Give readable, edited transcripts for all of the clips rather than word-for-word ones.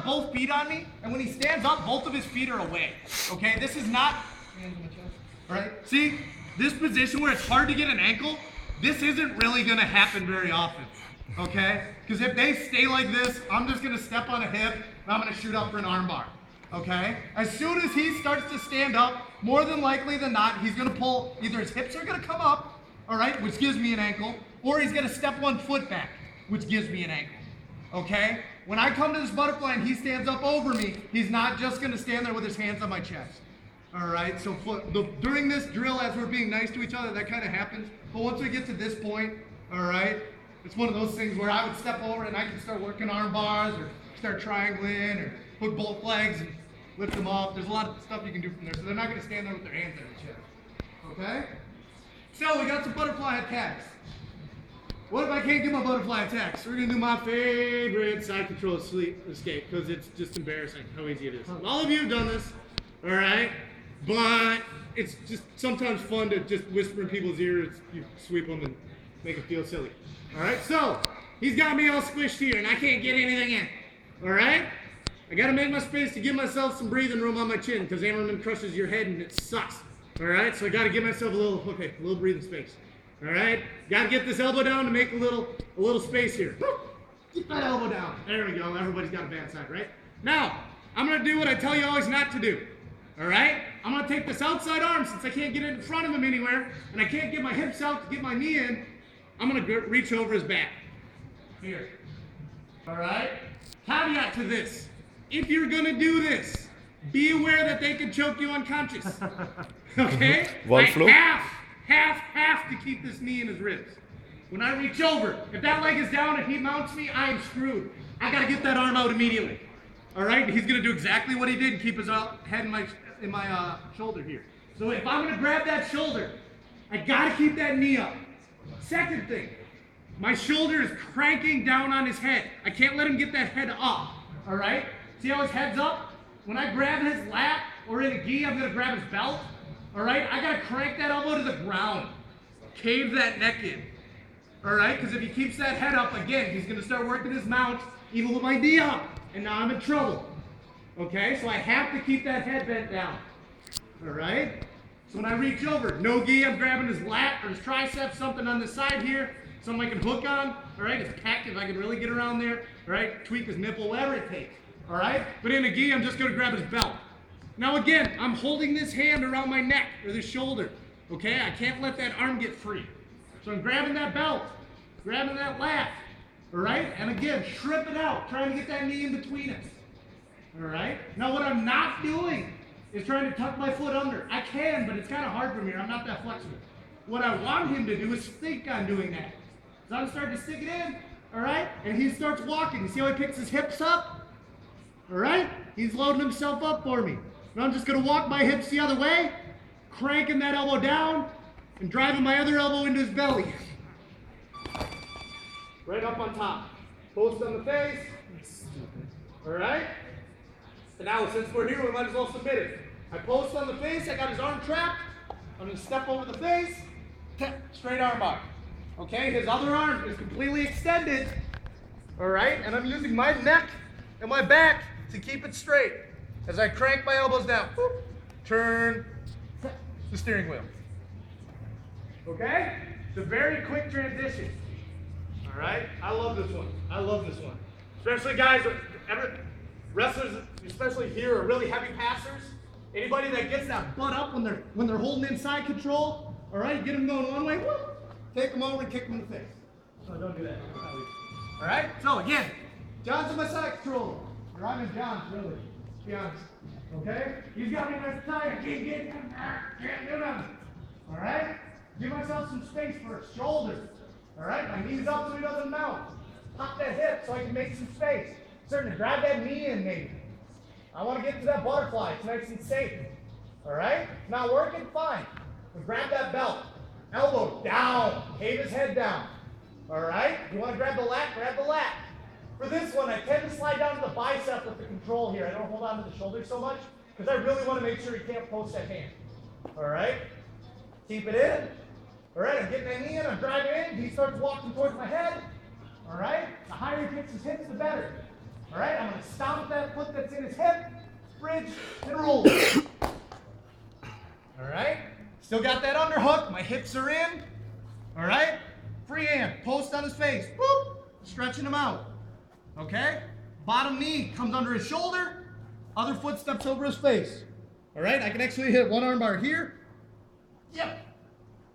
both feet on me, and when he stands up, both of his feet are away. Okay, this is not, all right? See, this position where it's hard to get an ankle, this isn't really gonna happen very often, okay? Because if they stay like this, I'm just gonna step on a hip, and I'm gonna shoot up for an arm bar, okay? As soon as he starts to stand up, more than likely than not, he's gonna pull, either his hips are gonna come up, all right, which gives me an ankle, or he's gonna step one foot back, which gives me an ankle, okay? When I come to this butterfly and he stands up over me, he's not just gonna stand there with his hands on my chest. All right, so during this drill, as we're being nice to each other, that kind of happens. But once we get to this point, all right, it's one of those things where I would step over and I can start working arm bars or start triangling or put both legs and lift them up. There's a lot of stuff you can do from there. So they're not gonna stand there with their hands on their chest, okay? So we got some butterfly attacks. What if I can't get my butterfly attacks? We're gonna do my favorite side control escape because it's just embarrassing how easy it is. All of you have done this, all right? But it's just sometimes fun to just whisper in people's ears, you sweep them and make them feel silly. All right, so he's got me all squished here and I can't get anything in. All right? I gotta make my space to give myself some breathing room on my chin because Hammerman crushes your head and it sucks. All right, so I gotta give myself a little breathing space. All right, gotta get this elbow down to make a little space here. Get that elbow down. There we go. Everybody's got a bad side, right? Now, I'm gonna do what I tell you always not to do. All right, I'm gonna take this outside arm since I can't get it in front of him anywhere, and I can't get my hips out to get my knee in. I'm gonna reach over his back. Here. All right. Caveat to this: if you're gonna do this, be aware that they can choke you unconscious. Okay? I have to keep this knee in his ribs. When I reach over, if that leg is down and he mounts me, I am screwed. I gotta get that arm out immediately. All right? He's gonna do exactly what he did and keep his head in my shoulder here. So if I'm gonna grab that shoulder, I gotta keep that knee up. Second thing, my shoulder is cranking down on his head. I can't let him get that head up. All right? See how his head's up? When I grab his lap or in a gi, I'm gonna grab his belt. All right, I gotta crank that elbow to the ground. Cave that neck in. All right, because if he keeps that head up, again, he's gonna start working his mount, even with my knee up, and now I'm in trouble. Okay, so I have to keep that head bent down. All right, so when I reach over, no gi, I'm grabbing his lat or his triceps, something on the side here, something I can hook on. All right, his pec, if I can really get around there. All right, tweak his nipple, whatever it takes. All right, but in a gi, I'm just gonna grab his belt. Now again, I'm holding this hand around my neck or the shoulder, okay? I can't let that arm get free. So I'm grabbing that belt, grabbing that lat, all right? And again, strip it out, trying to get that knee in between us, all right? Now what I'm not doing is trying to tuck my foot under. I can, but it's kind of hard for me, I'm not that flexible. What I want him to do is think on doing that. So I'm starting to stick it in, all right? And he starts walking. You see how he picks his hips up? All right? He's loading himself up for me. And I'm just gonna walk my hips the other way, cranking that elbow down, and driving my other elbow into his belly. Right up on top. Post on the face. All right? And now, since we're here, we might as well submit it. I post on the face, I got his arm trapped. I'm gonna step over the face, straight arm bar. Okay, his other arm is completely extended. All right, and I'm using my neck and my back to keep it straight. As I crank my elbows down, whoop, turn the steering wheel. Okay? It's a very quick transition. All right? I love this one. I love this one. Especially guys, wrestlers, especially here, are really heavy passers. Anybody that gets that butt up when they're holding inside control, all right? Get them going one way, whoop, take them over and kick them in the face. No, don't do that. All right? So again, John's in my side control. Or I'm in John's, really. Be honest. Okay? He's got me nice tight. I can't get him. Can't do nothing. All right? Give myself some space first. Shoulders. All right? My knees up so he doesn't mount. Pop that hip so I can make some space. Starting to grab that knee in maybe. I want to get to that butterfly. It's nice and safe. All right? Not working? Fine. But grab that belt. Elbow down. Cave his head down. All right? You want to grab the lat? Grab the lat. For this one, I tend to slide down to the bicep with the control here. I don't hold on to the shoulder so much because I really want to make sure he can't post that hand. All right? Keep it in. All right, I'm getting that knee in. I'm driving in. He starts walking towards my head. All right? The higher he kicks his hips, the better. All right? I'm going to stomp that foot that's in his hip, bridge, and roll. All right? Still got that underhook. My hips are in. All right? Free hand. Post on his face. Boop. Stretching him out. Okay? Bottom knee comes under his shoulder. Other foot steps over his face. All right? I can actually hit one arm bar here. Yep.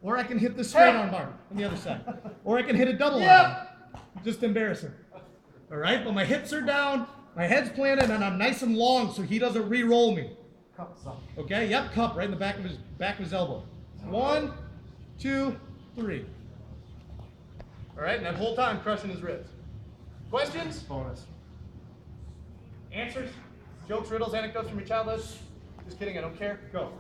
Or I can hit the straight arm bar on the other side. Or I can hit a double arm. Just embarrassing. All right? But my hips are down. My head's planted, and I'm nice and long so he doesn't re-roll me. Okay? Yep, cup right in the back of his elbow. 1, 2, 3. All right, and that whole time crushing his ribs. Questions? Bonus. Answers? Jokes, riddles, anecdotes from your childhood? Just kidding, I don't care. Go.